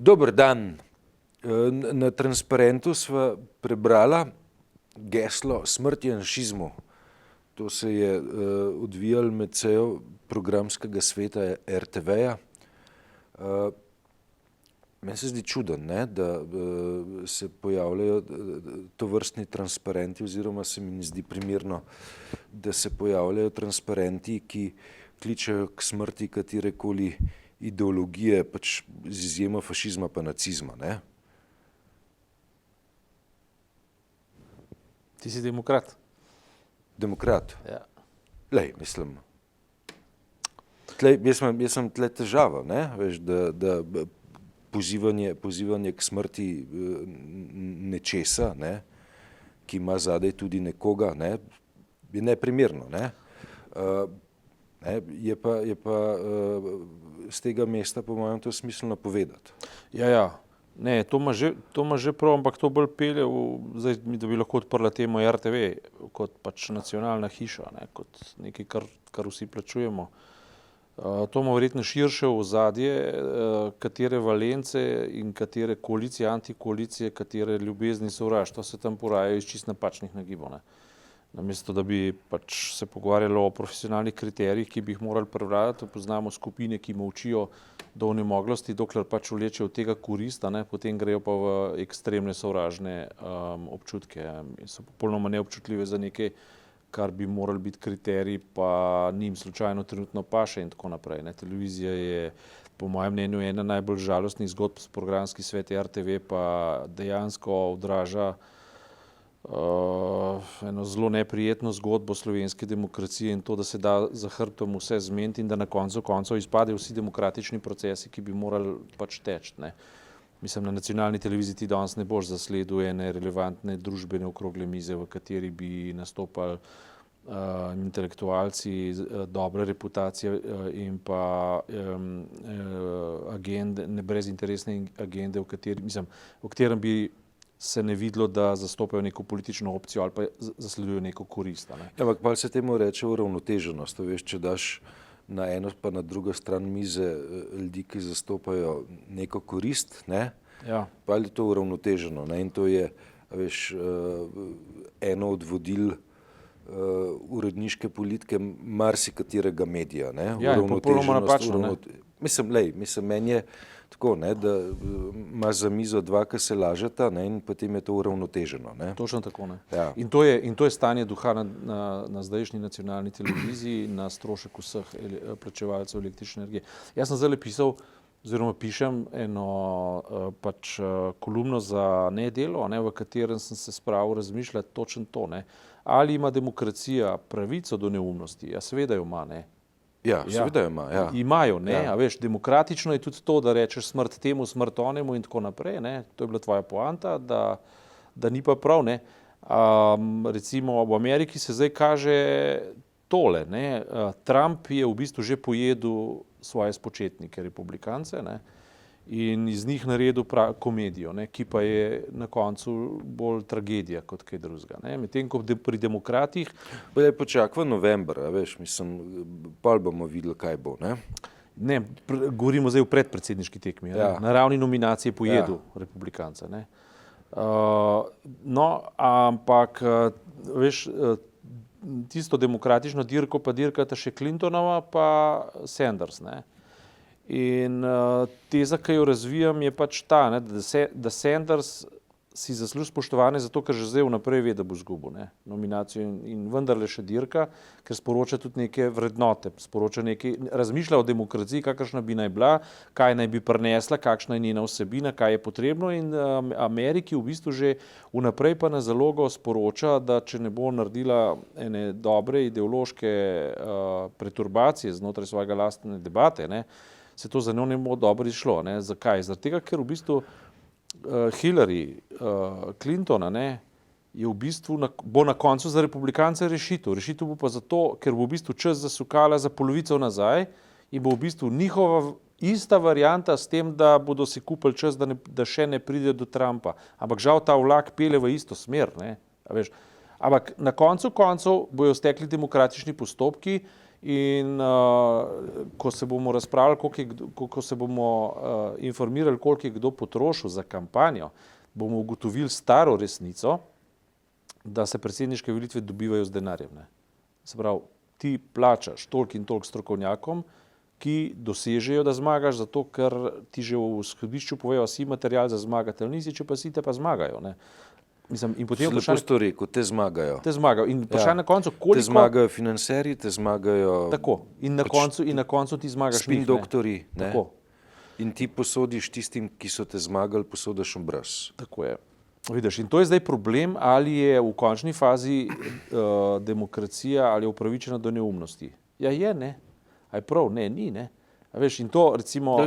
Dober dan. Na transparentu sva prebrala geslo Smrt janšizmu. To se je odvijalo med sejo programskega sveta RTV-ja. Meni se zdi čuden, da se pojavljajo tovrstni transparenti, oziroma se mi ne zdi primerno, da se pojavljajo transparenti, ki kličejo k smrti katerekoli ideologije, pač z izjemo fašizma pa nacizma. Ne? Ti si demokrat? Demokrat? Ja. Lej, mislim. Jaz sem tle težava, ne? Veš, da pozivanje k smrti nečesa, ne? Ki ima zadaj tudi nekoga, ne? Je neprimerno. Ne? Je pa z tega mesta po mojem to smiselno povedati. Ja. Ne, to ima že prav, ampak to bolj pelje zdaj, da bi lahko odprla temo RTV kot pač nacionalna hiša, ne, kot nekaj, kar vsi plačujemo. To ima verjetno širše ozadje, katere valence in katere koalicije, antikoalicije, katere ljubezni sovraštva se tam porajajo iz čist napačnih nagibov. Namesto da bi pač se pogovarjalo o profesionalnih kriterijih, ki bi jih morali prevladati, poznamo skupine, ki molčijo do onemoglosti, dokler pač vlečejo od tega korist, potem grejo pa v ekstremne sovražne občutke. So popolnoma neobčutljive za nekaj, kar bi morali biti kriteriji, pa njim slučajno trenutno paše in tako naprej. Televizija je po mojem mnenju ena najbolj žalostnih zgodb, programski svet RTV pa dejansko odraža eno zelo neprijetno zgodbo slovenske demokracije in to, da se da za hrbtom vse zmeniti in da na koncu koncev izpadejo vsi demokratični procesi, ki bi morali pač teči. Mislim, na nacionalni televiziji ti danes ne boš zasledil ene relevantne družbene okrogle mize, v kateri bi nastopali intelektualci, dobre reputacije in pa agende, brezinteresne agende, v katerem bi se ne videlo, da zastopajo neko politično opcijo ali pa zasledujo neko korist. Ampak pa se temu reče uravnoteženost. Veš, če daš na eno pa na drugo stran mize ljudi, ki zastopajo neko korist, ne? Ja. Pa je to uravnoteženo. Ne? In to je, veš, eno od vodil uredniške politike marsikaterega medija. Ne? Ja, in popolnoma napačno. Mislim, meni je tako, ne, da imaš za mizo dva, ki se lažeta, ne, in potem je to uravnoteženo. Ne. Točno tako. Ne. Ja. In to je stanje duha na zdajšnji nacionalni televiziji, na strošek vseh plačevalcev električne energije. Jaz sem zdaj pisal, oziroma pišem eno pač kolumno za Nedelo, ne, v katerem sem se spravil razmišljati točno to. Ne. Ali ima demokracija pravico do neumnosti? Ja, seveda jo ima, ne. Ja, seveda jo ima, ja. Imajo, ne, ja. A veš, demokratično je tudi to, da rečeš smrt temu, smrt onemu in tako naprej, ne. To je bila tvoja poanta, da ni pa prav, ne. Recimo v Ameriki se zdaj kaže tole, ne. Trump je v bistvu že pojedel svoje spočetnike, republikance, ne, in iz njih naredil komedijo, ne, ki pa je na koncu bolj tragedija kot kaj drugega. Medtem ko pri demokratih počakaj november, a veš, mislim, pol bomo videli, kaj bo, ne? Ne, govorimo zdaj o predpredsedniški tekmi, ja. Na ravni nominacije pojedu republikanca, ne. No, ampak, veš, tisto demokratično dirko pa dirkata še Clintonova pa Sanders, ne. In teza, ki jo razvijam, je pač ta, ne, da Sanders si zasluži spoštovanje zato, ker že zdaj vnaprej ve, da bo izgubil, ne, nominacijo in vendarle še dirka, ker sporoča tudi neke vrednote, razmišlja o demokraciji, kakršna bi naj bila, kaj naj bi prinesla, kakšna je njena vsebina, kaj je potrebno in Ameriki v bistvu že vnaprej pa na zalogo sporoča, da če ne bo naredila ene dobre ideološke perturbacije znotraj svojega lastne debate, ne, se to za njo ne bo dobro izšlo. Ne. Zakaj? Zaradi tega, ker v bistvu Hillary Clintona, ne, je v bistvu bo na koncu za republikance rešitev. Rešitev bo pa zato, ker bo v bistvu čas zasukala za polovico nazaj in bo v bistvu njihova ista varianta s tem, da bodo si kupili čas, da še ne pride do Trumpa. Ampak žal ta vlak pelje v isto smer. Ne, a veš. Ampak na koncu koncev bojo stekli demokratični postopki In ko se bomo razpravljali, ko se bomo informirali, koliko je kdo potrošil za kampanjo, bomo ugotovili staro resnico, da se predsedniške volitve dobivajo z denarjem. Ne. Se pravi, ti plačaš toliko in toliko strokovnjakom, ki dosežejo, da zmagaš, zato ker ti že v izhodišču povejo, si material za zmagati ali nisi, če pa si, te pa zmagajo. Ne. Mislim, in potem Lepo si to rekel, te zmagajo. Te zmagajo. In vprašanje na koncu, koliko... Te zmagajo financerji, te zmagajo... Tako. In na koncu ti zmagaš spin njih. doktorji, ne? Tako. In ti posodiš tistim, ki so te zmagali, posodaš obraz. Tako je. Vidiš, in to je zdaj problem, ali je v končni fazi demokracija ali je upravičena do neumnosti. Ja, je, ne. A je prav? Ne, ni, ne. A veš, in to recimo...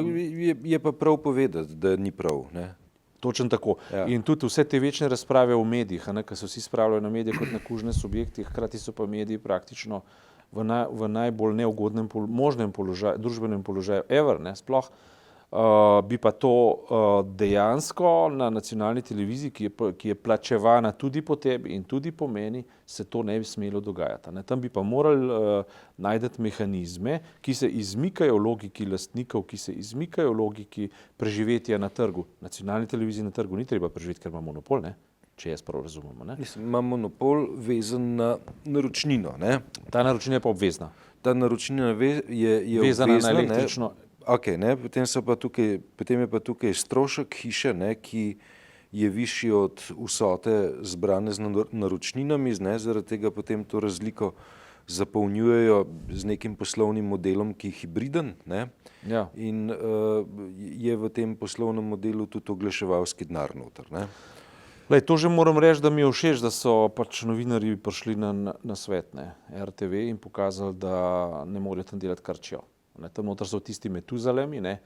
Je pa prav povedati, da ni prav, ne. Točno tako. Ja. In tudi vse te večne razprave v medijih, ki se vsi spravljajo na medije kot na kužne subjekti, hkrati so pa mediji praktično v najbolj neugodnem možnem položaju, družbenem položaju ever, ne, sploh. Bi pa to dejansko na nacionalni televiziji, ki je plačevana tudi po tebi in tudi po meni, se to ne bi smelo dogajati. Ne. Tam bi pa morali najti mehanizme, ki se izmikajo logiki lastnikov, ki se izmikajo logiki preživetja na trgu. Nacionalni televiziji na trgu ni treba preživeti, ker ima monopol, ne. Če jaz prav razumemo. Ne. Ima monopol vezan na naročnino. Ne. Ta naročnina je pa obvezna. Ta naročnina je vezana obvezna, na električno. Okay, ne, potem je pa tukaj strošek hiše, ne, ki je višji od vsote zbrane z naročninami, ne, zaradi tega potem to razliko zapolnjujejo z nekim poslovnim modelom, ki je hibriden, ne, ja. In je v tem poslovnem modelu tudi oglaševalski denar noter. Ne. Lej, to že moram reči, da mi je všeč, da so pač novinarji prišli na svet, ne, RTV in pokazali, da ne morejo tam delati karčijo. Tam noter so tisti Metuzalemi, ne,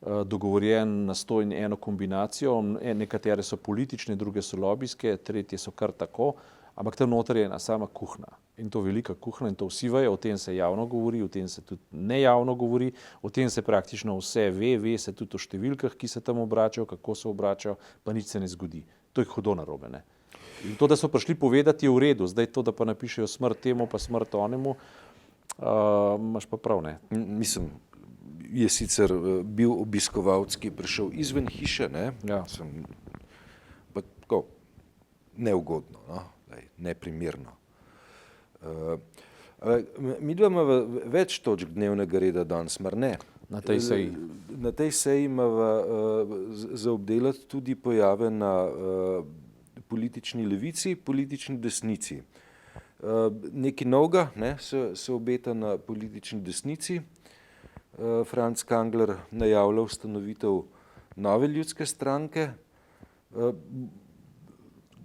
dogovorjen na 101 kombinacijo, nekatere so politične, druge so lobijske, tretje so kar tako, ampak tam noter je ena sama kuhna. In to velika kuhna in to vsi vejo, o tem se javno govori, o tem se tudi nejavno govori, o tem se praktično vse ve se tudi o številkah, ki se tam obračajo, kako se obračajo, pa nič se ne zgodi. To je hudo narobe. Ne. In to, da so prišli povedati, je v redu, zdaj to, da pa napišejo smrt temu, pa smrt onemu, imaš pa prav, ne. Mislim, je sicer bil obiskovalec, ki je prišel izven hiše, ne, ja. Pa tako neugodno, no? Neprimerno. Midva imava več točk dnevnega reda danes, mar ne? Na tej seji. Na tej seji imava za obdelati tudi pojave na politični levici, politični desnici. Nekaj novega, ne, se obeta na politični desnici. Franc Kangler najavlja ustanovitev nove ljudske stranke.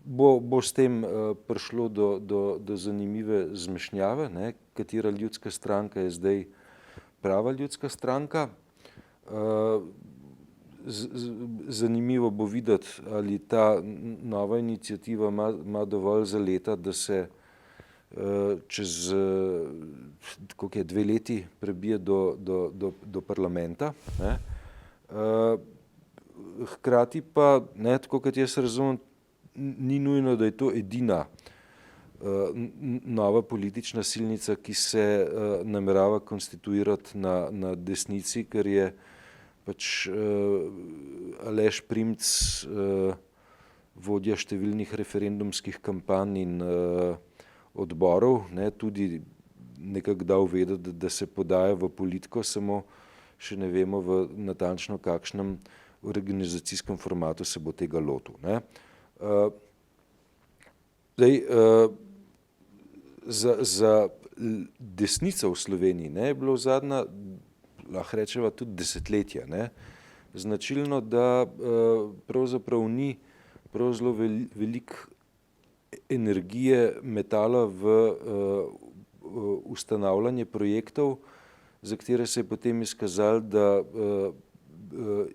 Bo s tem prišlo do zanimive zmešnjave, ne, katera ljudska stranka je zdaj prava ljudska stranka. Zanimivo bo videti, ali ta nova iniciativa ima dovolj za leta, da se čez koliko je 2 leti prebije do parlamenta. Ne. Hkrati pa, ne, tako kot jaz razumem, ni nujno, da je to edina nova politična silnica, ki se namerava konstituirati na desnici, ker je pač Aleš Primc, vodja številnih referendumskih kampanj in odborov, ne, tudi nekako dal vedeti, da se podaja v politiko, samo še ne vemo v natančno kakšnem organizacijskem formatu se bo tega lotil. Ne. Zdaj, za desnico v Sloveniji, ne, je bilo zadnja, lahko rečeva, tudi desetletja, ne, značilno, da pravzaprav ni prav zelo veliko energije metala v ustanavljanje projektov, za katere se je potem izkazalo, da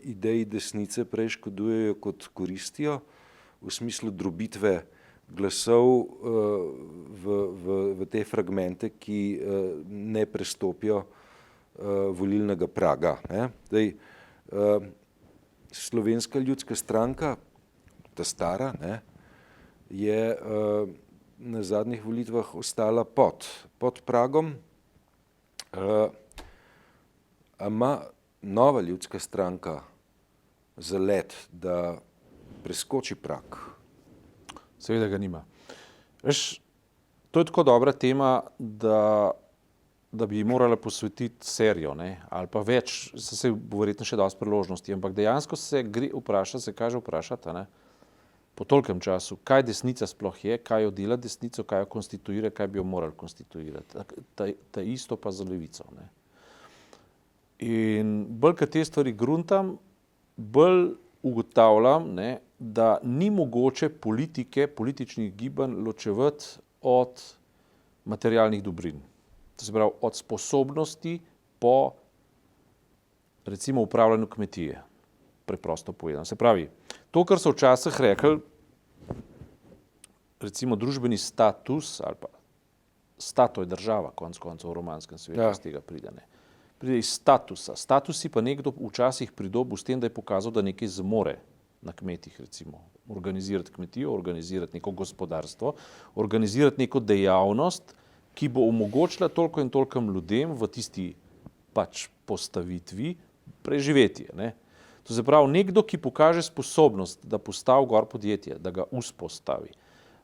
ideji desnice prej škodujejo kot koristijo, v smislu drobitve glasov v te fragmente, ki ne prestopijo volilnega praga. Ne. Zdaj, Slovenska ljudska stranka, ta stara, ne, je na zadnjih volitvah ostala pod pragom, A ima Nova ljudska stranka zalet, da preskoči prag? Seveda ga nima. Veš, to je tako dobra tema, da bi ji morala posvetiti serijo, ne? Ali pa več, se bo verjetno še dosti priložnosti, ampak dejansko se kaže vprašati, ne? Po tolkem času, kaj desnica sploh je, kaj jo dela desnico, kaj jo konstituira, kaj bi jo morali konstituirati. Ta isto pa za levico. Ne? In bolj, kad te stvari gruntam, bolj ugotavljam, ne, da ni mogoče političnih gibanj ločevati od materialnih dobrin. To se pravi, od sposobnosti po, recimo, upravljanju kmetije. Preprosto povedano. Se pravi, to, kar so včasih rekli, recimo družbeni status, ali pa stato je država, konec koncev v romanskem svetu, iz tega pride. Ne. Pride iz statusa. Status si pa nekdo včasih pridobil s tem, da je pokazal, da nekaj zmore na kmetih, recimo. Organizirati kmetijo, organizirati neko gospodarstvo, organizirati neko dejavnost, ki bo omogočila toliko in tolikom ljudem v tisti pač postavitvi preživetje. Ne. To se pravi, nekdo, ki pokaže sposobnost, da postavi gor podjetje, da ga vzpostavi,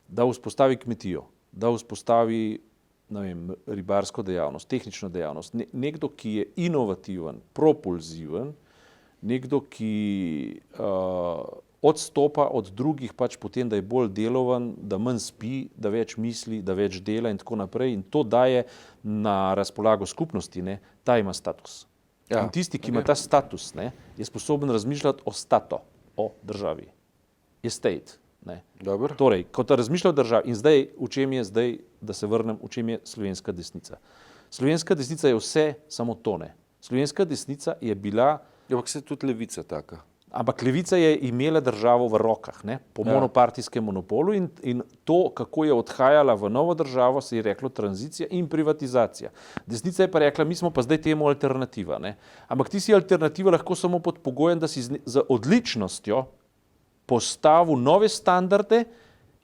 da vzpostavi kmetijo, da vzpostavi, ne vem, ribarsko dejavnost, tehnično dejavnost, nekdo, ki je inovativen, propulziven, nekdo, ki odstopa od drugih pač potem, da je bolj delovan, da manj spi, da več misli, da več dela in tako naprej in to daje na razpolago skupnosti, ne, ta ima status. Ja, in tisti, ki ima ta status, ne, je sposoben razmišljati o državi. Je state. Ne. Torej, kot razmišlja o državi in zdaj, v čem je zdaj, da se vrnem, v čem je slovenska desnica. Slovenska desnica je vse, samo to ne. Slovenska desnica je bila... Ampak se tudi levica taka. Ampak levica je imela državo v rokah, ne, po monopartijskem monopolu in to, kako je odhajala v novo državo, se je reklo tranzicija in privatizacija. Desnica je pa rekla, mi smo pa zdaj temu alternativa. Ne. Ampak ti si alternativa lahko samo pod pogojem, da si z odličnostjo postavil nove standarde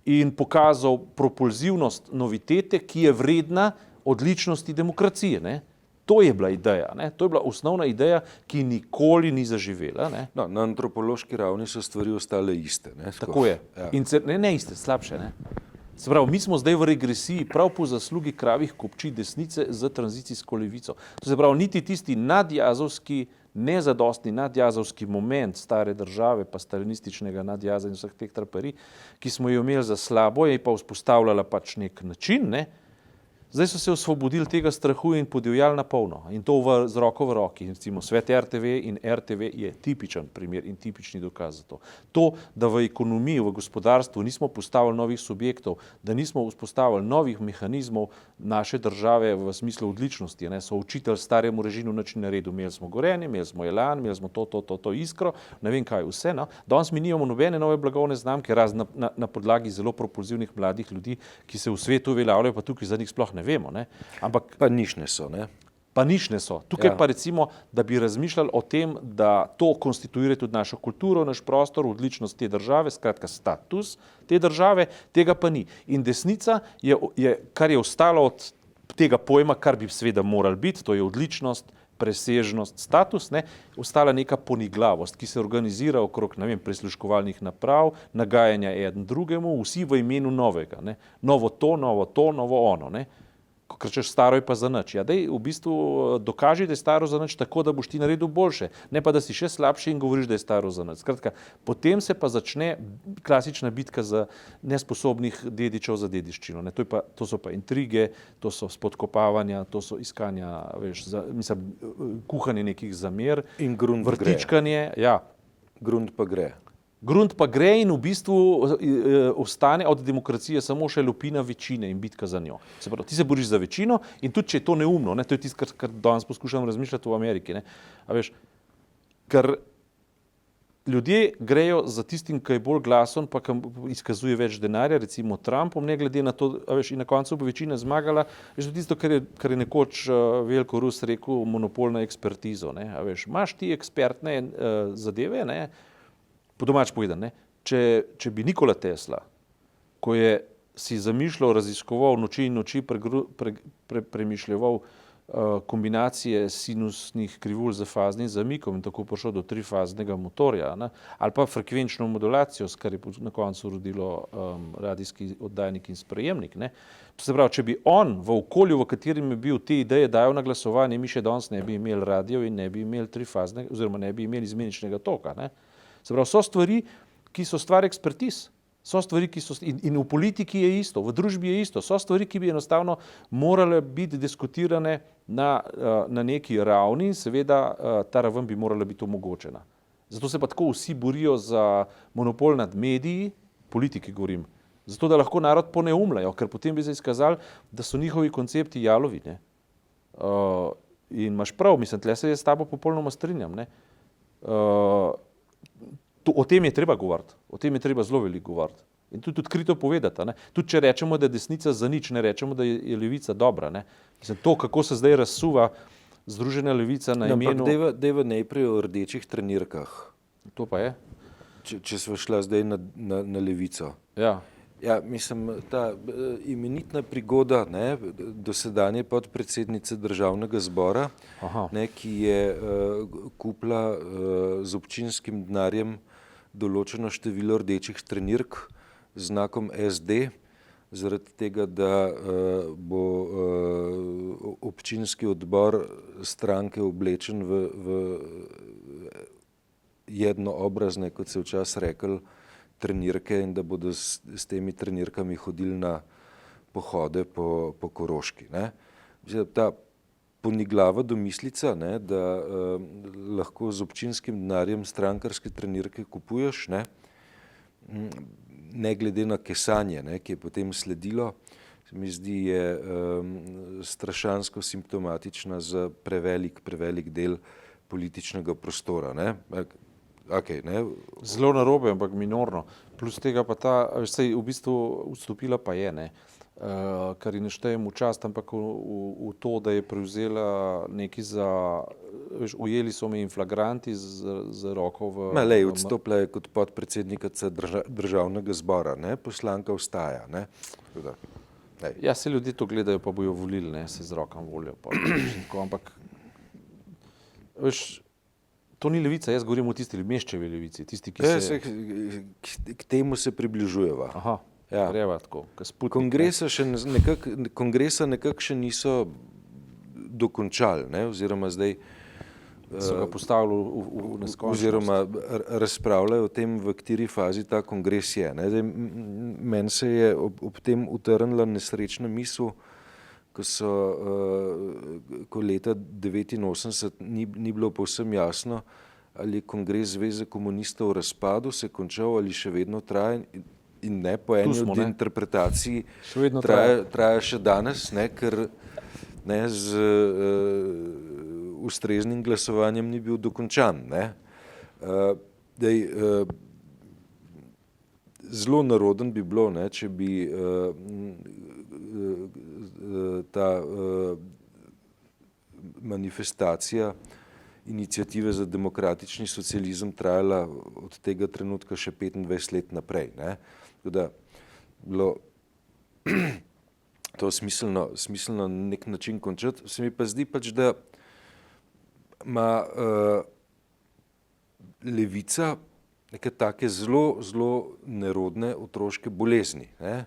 in pokazal propulzivnost novitete, ki je vredna odličnosti demokracije. Ne. To je bila ideja, ne? To je bila osnovna ideja, ki nikoli ni zaživela. Ne? No, na antropološki ravni so stvari ostale iste. Ne? Tako je. Ja. In ne iste, slabše. Ne? Se pravi, mi smo zdaj v regresiji prav po zaslugi kravih kopči desnice z tranzicijsko levico. To se pravi, niti tisti nadjazovski, nezadostni nadjazovski moment stare države, pa stalinističnega nadjaza in vseh teh traparij, ki smo jo imeli za slabo, je pa vzpostavljala pač nek način, ne? Zdaj so se osvobodili tega strahu in podivjali na polno. In to z roko v roki. Recimo Svet RTV in RTV je tipičen primer in tipični dokaz za to. To, da v ekonomiji, v gospodarstvu nismo postavili novih subjektov, da nismo vzpostavili novih mehanizmov naše države v smislu odličnosti, ne, so učitelj staremu režimu nič naredil. Imeli smo Gorenje, imeli smo Elan, imeli smo to Iskro, ne vem kaj vse. No. Danes mi nimamo nobene nove blagovne znamke, razen na podlagi zelo propulzivnih mladih ljudi, ki se v svetu uveljavljajo, pa tukaj za njih sploh ne vemo, ne? Ampak pa nišne so, ne? Pa nišne so. Tukaj pa recimo, da bi razmišljali o tem, da to konstituira tudi našo kulturo, naš prostor, odličnost te države, skratka status te države, tega pa ni. In desnica je kar je ostalo od tega pojma, kar bi seveda morali biti, to je odličnost, presežnost, status, ne, ostala neka poniglavost, ki se organizira okrog, ne vem, prisluškovalnih naprav, nagajanja eden drugemu, vsi v imenu novega, ne, novo to, novo ono, ne. Ko rečeš, staro je pa za nič. Ja, dej v bistvu dokaži, da je staro za nič tako, da boš ti naredil boljše, ne pa da si še slabši in govoriš, da je staro za nič. Skratka, potem se pa začne klasična bitka za nesposobnih dedičev za dediščino. Ne. To so pa intrige, to so spodkopavanja, to so iskanja, veš, kuhanje nekih zamer, in grunt vrtičkanje. Ja. Grunt pa gre. Grunt pa gre in v bistvu ostane od demokracije samo še lupina večine in bitka za njo. Se pravi, ti se boriš za večino in tudi, če je to neumno, ne, to je tisto, kar danes poskušam razmišljati v Ameriki, ne, a veš, ker ljudje grejo za tistim, ki je bolj glasen, pa ki izkazuje več denarja, recimo Trumpom, ne glede na to, a veš, in na koncu bo večina zmagala, veš, tisto, kar je nekoč Veljko Rus rekel, monopol na ekspertizo, ne, a veš, imaš ti ekspertne zadeve, ne, po domač povedan, ne? Če bi Nikola Tesla, ko je si zamišljal, raziskoval noči in noči, premišljeval kombinacije sinusnih krivulj z faznim zamikom in tako prišel do trifaznega motorja, ne? Ali pa frekvenčno modulacijo, s kar je na koncu rodilo radijski oddajnik in sprejemnik. Ne? Se pravi, če bi on v okolju, v katerem je bil te ideje dajal na glasovanje, mi še danes ne bi imeli radio in ne bi imeli trifaznega, oziroma ne bi imeli izmeničnega toka. Ne? Se pravi, so stvari, ki so stvar ekspertiz. So stvari, ki so, in v politiki je isto, v družbi je isto, so stvari, ki bi enostavno morale biti diskutirane na neki ravni in seveda ta raven bi morala biti omogočena. Zato se pa tako vsi borijo za monopol nad mediji, politiki govorim, zato da lahko narod poneumljajo, ker potem bi se izkazali, da so njihovi koncepti jalovi. Ne? In imaš prav, mislim, tle se jaz s tabo popolnoma strinjam. Ne? O tem je treba govoriti, o tem je treba zelo veliko govoriti. In tudi odkrito povedati. Ne? Tudi če rečemo, da je desnica za nič, ne rečemo, da je levica dobra. Ne? Mislim, to, kako se zdaj razsuva Združena levica na imenu... Dejva najprej o rdečih trenirkah. To pa je? Če smo šla zdaj na levico. Ja. Ja, mislim, ta imenitna prigoda, ne, dosedanje podpredsednice Državnega zbora, ne, ki je kupila z občinskim denarjem določeno število rdečih trenirk z znakom SD, zaradi tega, da bo občinski odbor stranke oblečen v jednoobrazne, kot se včasih rekel, trenirke in da bodo s temi trenirkami hodili na pohode po Koroški. Ne. Ta poniglava domislica, ne, da lahko z občinskim denarjem strankarske trenirke kupuješ, ne glede na kesanje, ne, ki je potem sledilo, se mi zdi, je strašansko simptomatična za prevelik del političnega prostora. Ne. Okay, ne. Zelo narobe, ampak minorno. Plus tega pa saj v bistvu vstopila pa je, ne. Kar ji ne štejem v čast, ampak v to, da je prevzela neki ujeli so me inflagranti z roko v... Odstopila je kot podpredsednika Državnega zbora, ne, poslanka ostaja, ne. Ja, se ljudje to gledajo, pa bojo volili, ne, se z rokom volijo. Ampak, veš, to ni levica, jaz govorim o tisti Meščevi levici, tisti, ki se... K temu se približujeva. Aha, ja. Reva tako, kongresa nekako še niso dokončali, ne, oziroma zdaj so ga postavili v neskončnost. Oziroma razpravljajo o tem, v kateri fazi ta kongres je. Ne. Meni se je ob tem utrnila nesrečna misel, ko leta 1989 ni bilo povsem jasno, ali je kongres Zveze komunistov v razpadu, se končal ali še vedno traja in ne po eni od interpretacij traja še danes, ne, ker ne, z ustreznim glasovanjem ni bil dokončan. Ne. Zelo naroden bi bilo, ne, če bi ta manifestacija iniciative za demokratični socializem trajala od tega trenutka še 25 let naprej. Ne. Da bilo to smiselno na nek način končati. Se mi pa zdi pač, da ima levica neke take zelo nerodne otroške bolezni. Ne.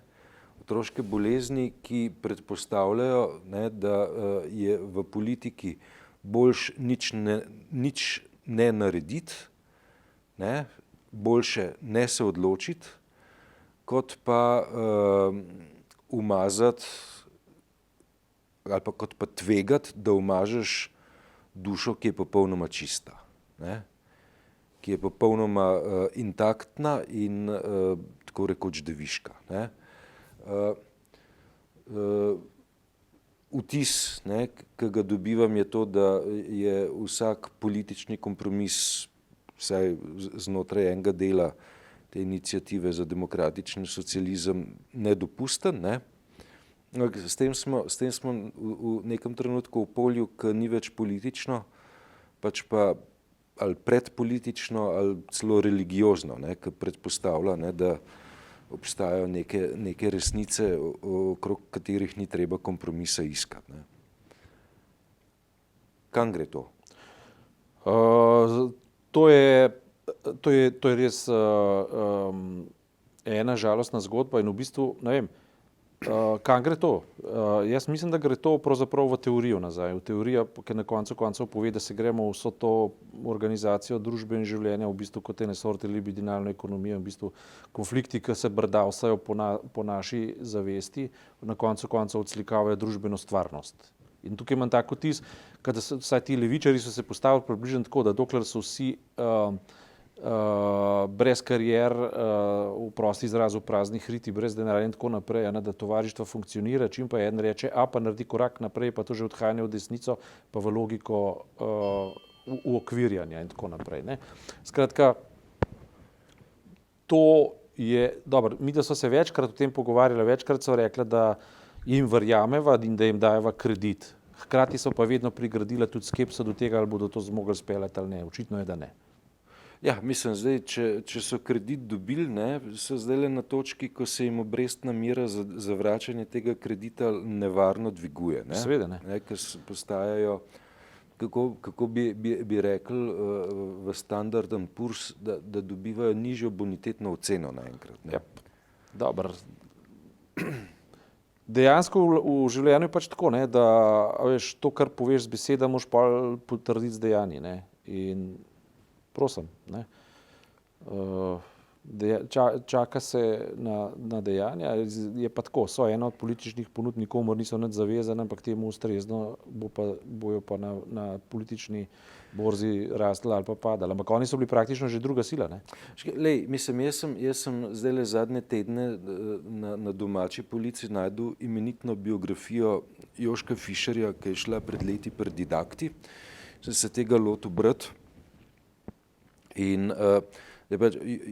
Otroške bolezni, ki predpostavljajo, ne, da je v politiki boljše nič ne narediti, ne, boljše ne se odločiti, kot pa umazati ali pa kot pa tvegati, da umažeš dušo, ki je popolnoma čista, ne, ki je popolnoma intaktna in tako rekoč deviška. Ne. Vtis, ne, ki ga dobivam, je to, da je vsak politični kompromis, vsaj znotraj enega dela te iniciative za demokratični socializem, nedopusten. Ne. S tem smo v nekem trenutku v polju, ki ni več politično, pač pa ali predpolitično ali celo religiozno, ne, ki predpostavlja, ne, da obstajajo neke resnice, okrog katerih ni treba kompromisa iskati. Ne. Kam gre to? To je res ena žalostna zgodba in v bistvu, ne vem, kam gre to? Jaz mislim, da gre to pravzaprav v teorijo nazaj. V teorija, ki na koncu koncev pove, da se gremo vso to organizacijo družbe in življenja, v bistvu kot ene sorte libidinalne ekonomije, v bistvu konflikti, ki se brdavsajo po naši zavesti, na koncu koncev odslikavajo družbeno stvarnost. In tukaj imam tak vtis, da vsaj ti levičarji so se postavili približno tako, da dokler so vsi brez karier, v prosti izrazu praznih riti, brez denarja in tako naprej, da tovarištvo funkcionira, čim pa en reče, pa naredi korak naprej, pa to že odhajanje v desnico, pa v logiko uokvirjanja in tako naprej. Ne. Skratka, to je, dobro, mi da so se večkrat o tem pogovarjali, večkrat so rekli, da jim verjameva in da jim dajeva kredit. Hkrati so pa vedno prigradila tudi skepso do tega, ali bodo to zmogli speljati ali ne. Očitno je, da ne. Ja, mislim, zdaj, če so kredit dobili, ne, so zdaj na točki, ko se jim obrestna mera za vračanje tega kredita nevarno dviguje. Ne? Seveda ne. Ker postajajo, kako bi rekli, v Standard & Poor's, da dobivajo nižjo bonitetno oceno naenkrat. Ja, dobro. Dejansko v življenju je pač tako, ne, da veš, to, kar poveš z beseda, moraš pa potrditi z dejanji. Ne. In prosim, ne. Čaka se na dejanja, je pa tako, so ena od političnih ponudb, nikomor niso nič zavezane, ampak temu ustrezno bojo pa na politični borzi rastli ali pa padali. Ampak oni so bili praktično že druga sila. Ne? Lej, mislim, jaz sem zdaj zadnje tedne na domači policiji najdel imenitno biografijo Joška Fišerja, ki je šla pred leti pred Didakti. Sem se tega lotil brati. In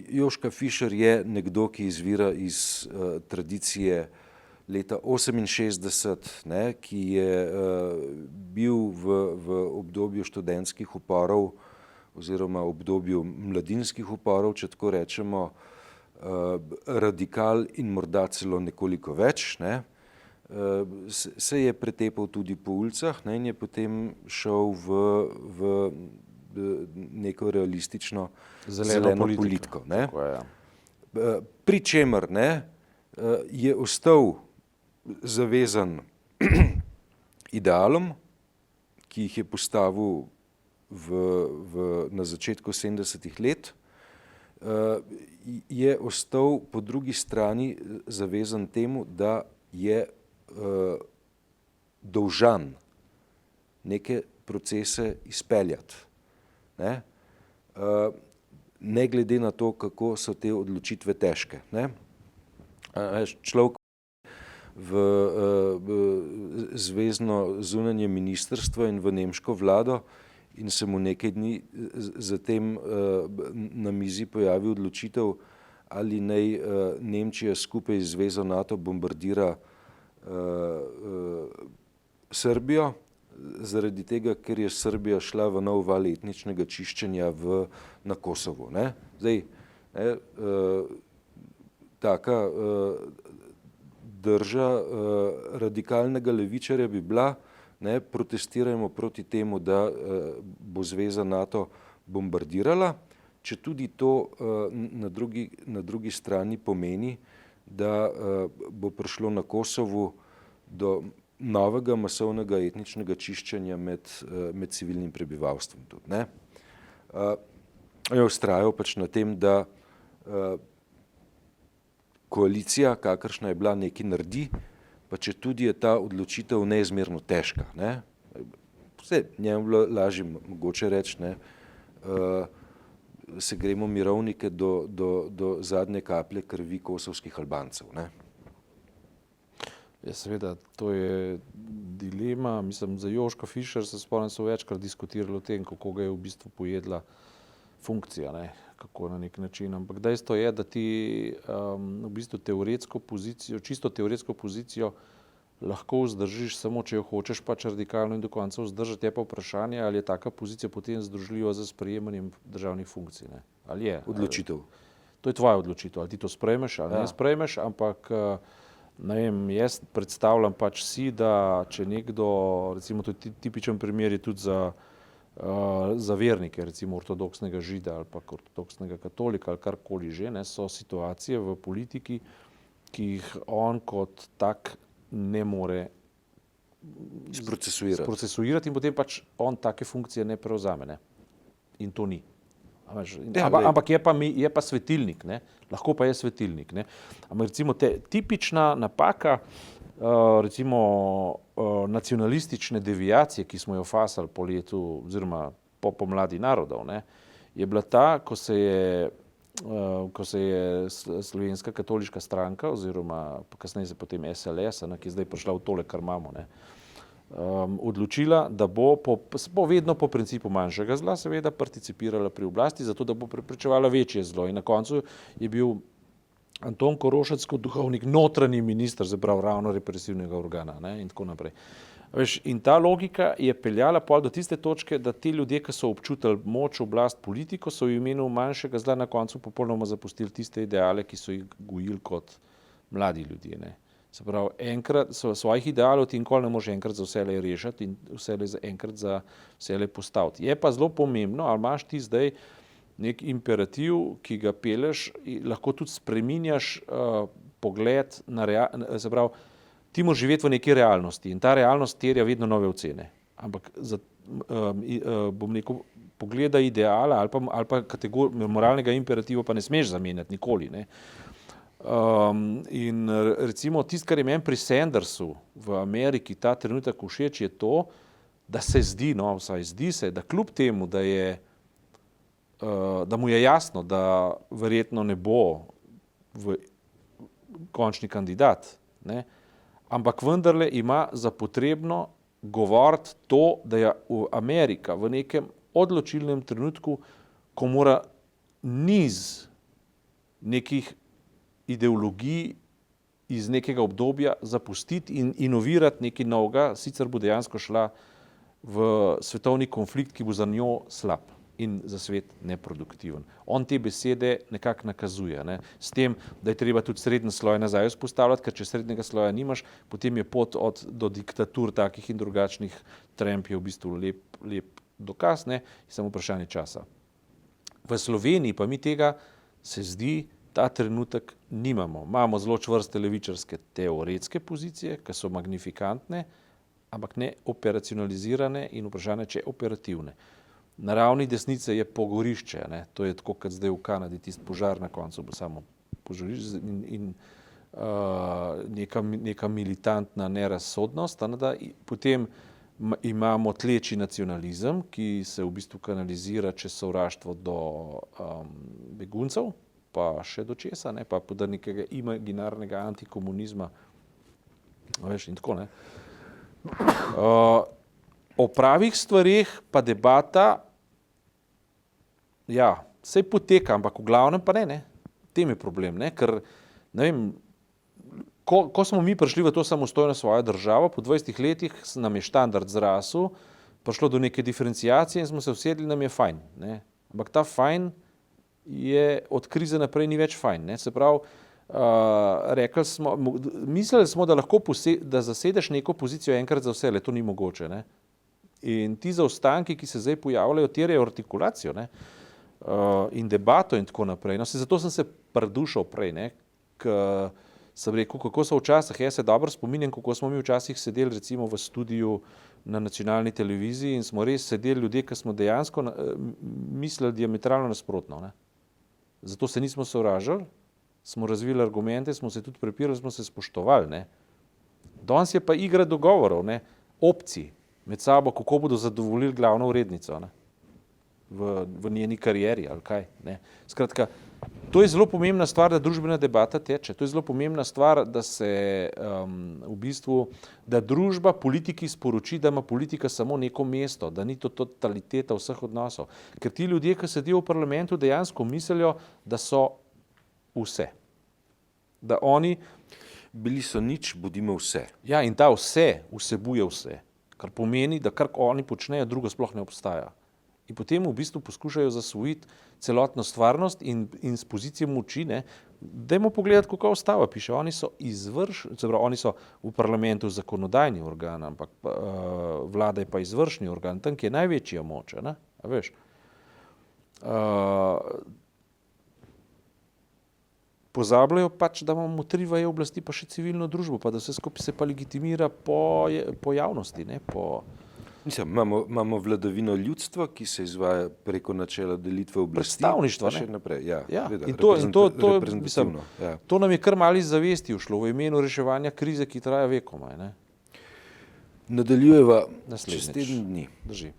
Joška Fišer je nekdo, ki izvira iz tradicije leta 68, ne, ki je bil v obdobju študentskih uporov oziroma obdobju mladinskih uporov, če tako rečemo, radikal in morda celo nekoliko več. Ne. Se je pretepal tudi po ulicah, ne, in je potem šel v neko realistično zeleno politiko. Ne. Tako je, ja. Pri čemer ne, je ostal zavezan idealom, ki jih je postavil na začetku 70-ih let, je ostal po drugi strani zavezan temu, da je dolžan neke procese izpeljati. Ne glede na to, kako so te odločitve težke. Ne? Človek v zvezno zunanje ministrstvo in v nemško vlado in se mu nekaj dni zatem na mizi pojavi odločitev, ali naj Nemčija skupaj z zvezo NATO bombardira Srbijo, zaradi tega, ker je Srbija šla v nov val etničnega čiščenja na Kosovu. Ne? Zdaj, taka drža radikalnega levičarja bi bila, ne, protestirajmo proti temu, da bo zveza NATO bombardirala, če tudi to na drugi strani pomeni, da bo prišlo na Kosovu do novega masovnega etničnega čiščenja med civilnim prebivalstvom. Tudi, ne. Je vztrajal pač na tem, da koalicija, kakršna je bila, nekaj naredi, pa če tudi je ta odločitev neizmerno težka. Ne. Vse, njemu bilo lažje mogoče reči, ne, se gremo mirovnike do zadnje kaplje krvi kosovskih Albancev. Ne. Ja, seveda, to je dilema. Mislim, za Joška Fišer se spomnim, so večkrat diskutirali o tem, kako ga je v bistvu pojedla funkcija, ne, kako na nek način. Ampak dejstvo je, da ti v bistvu teoretsko pozicijo, čisto teoretsko pozicijo lahko vzdržiš samo, če jo hočeš pač radikalno in do konca vzdržati. Je pa vprašanje, ali je taka pozicija potem združljiva z sprejemanjem državnih funkcij. Ne. Ali je? Odločitev. To je tvoja odločitev. Ali ti to sprejmeš ali ne sprejmeš, ampak Ne vem, jaz predstavljam pač si, da če nekdo, recimo tudi tipičen primer je tudi za vernike, recimo ortodoksnega žida ali pa ortodoksnega katolika ali karkoli že, ne, so situacije v politiki, ki jih on kot tak ne more sprocesuirati in potem pač on take funkcije ne prevzame, ne. In to ni. Ampak je pa svetilnik, ne? Lahko pa je svetilnik. Ne? Ampak recimo tipična napaka, recimo nacionalistične deviacije, ki smo jo fasali po letu oziroma po pomladi narodov, ne? Je bila ta, ko se je Slovenska katoliška stranka oziroma kasneje se potem SLS, ki je zdaj prišla v tole, kar imamo, ne? Odločila, da bo vedno po principu manjšega zla seveda participirala pri oblasti, zato da bo preprečevala večje zlo. In na koncu je bil Anton Korošec kot duhovnik notranji minister, se pravi ravno represivnega organa, ne, in tako naprej. Veš, in ta logika je peljala pol do tiste točke, da ti ljudje, ki so občutili moč, oblast, politiko, so v imenu manjšega zla na koncu popolnoma zapustili tiste ideale, ki so jih gojili kot mladi ljudje, ne. Se pravi, enkrat svojih idealov ti nikoli ne moreš enkrat za vselej rešiti in enkrat za vselej postaviti. Je pa zelo pomembno, ali imaš ti zdaj nek imperativ, ki ga peleš, lahko tudi spreminjaš pogled na se pravi, ti moraš živeti v neki realnosti in ta realnost terja vedno nove ocene. Ampak bom rekel, pogleda ideala ali pa moralnega imperativa pa ne smeš zamenjati nikoli, ne. In recimo tisto, kar je meni pri Sandersu v Ameriki ta trenutek všeč, je to, da se zdi, no, vsaj zdi se, da kljub temu, da mu je jasno, da verjetno ne bo končni kandidat, ne, ampak vendarle ima za potrebno govoriti to, da je Amerika v nekem odločilnem trenutku, ko mora niz nekih ideologij iz nekega obdobja zapustiti in inovirati nekaj novega, sicer bo dejansko šla v svetovni konflikt, ki bo za njo slab in za svet neproduktiven. On te besede nekako nakazuje, ne? S tem, da je treba tudi srednji sloj nazaj vzpostavljati, ker če srednjega sloja nimaš, potem je pot do diktatur takih in drugačnih Trump je v bistvu lep dokaz, ne? Samo vprašanje časa. V Sloveniji pa mi tega se zdi, ta trenutek nimamo. Imamo zelo čvrste levičarske teoretske pozicije, ki so magnifikantne, ampak ne operacionalizirane in vprašanje, če operativne. Na ravni desnice je pogorišče, ne? To je tako, kot zdaj v Kanadi, tisti požar na koncu bo samo požarišče in neka militantna nerazsodnost, da potem imamo tleči nacionalizem, ki se v bistvu kanalizira čez sovraštvo do beguncev, pa še do česa, ne, pa do nekega imaginarnega antikomunizma, veš, in tako, ne. O pravih stvareh pa debata, ja, saj poteka, ampak v glavnem pa ne. Tem je problem, ne, ker, ne vem, ko smo mi prišli v to samostojno svojo državo, po 20 letih nam je štandard zrasel, prišlo do neke diferenciacije in smo se usedli, nam je fajn, ne. Ampak ta fajn je od krize naprej ni več fajn, ne, se pravi, mislili smo, da lahko da zasedeš neko pozicijo enkrat za vselej, to ni mogoče, ne. In ti zaostanki, ki se zdaj pojavljajo, terjajo artikulacijo, ne, in debato in tako naprej. No, zato sem se predušal prej, ne, sem rekel, kako so včasih, jaz se dobro spominjam, kako smo mi včasih sedeli recimo v studiu na nacionalni televiziji in smo res sedeli ljudje, ki smo dejansko mislili diametralno nasprotno, ne. Zato se nismo sovražili, smo razvili argumente, smo se tudi prepirali, smo se spoštovali, ne. Danes je pa igra dogovorov, ne, opcij med sabo, kako bodo zadovoljili glavno urednico, ne, v njeni karieri ali kaj, ne. Skratka, to je zelo pomembna stvar, da družbena debata teče, to je zelo pomembna stvar, da se v bistvu, da družba politiki sporoči, da ima politika samo neko mesto, da ni to totaliteta vseh odnosov. Ker ti ljudje, ki sedijo v parlamentu, dejansko mislijo, da so vse. Da oni... Bili so nič, bodimo vse. Ja, in ta vse vsebuje vse, kar pomeni, da kar oni počnejo, drugo sploh ne obstaja. In potem v bistvu poskušajo zasvojiti celotno stvarnost in z pozicije moči, ne, dajmo pogledati, kako ustava piše. Oni so oni so v parlamentu zakonodajni organ, ampak vlada je pa izvršni organ, tam, ki je največja moč, ne, a veš. Pozabljajo pač, da imamo 3 veje oblasti, pa še civilno družbo, pa da vse skupaj se pa legitimira po javnosti, ne, Mislim, imamo vladavino ljudstva, ki se izvaja preko načela delitve oblasti. Predstavništva, pa še naprej. Ja, seveda, in to reprezentativno. Ja. To nam je kar malo iz zavesti ušlo v imenu reševanja krize, ki traja vekomaj, ne. Nadaljujeva čez Naslednjič. teden dni. Drži.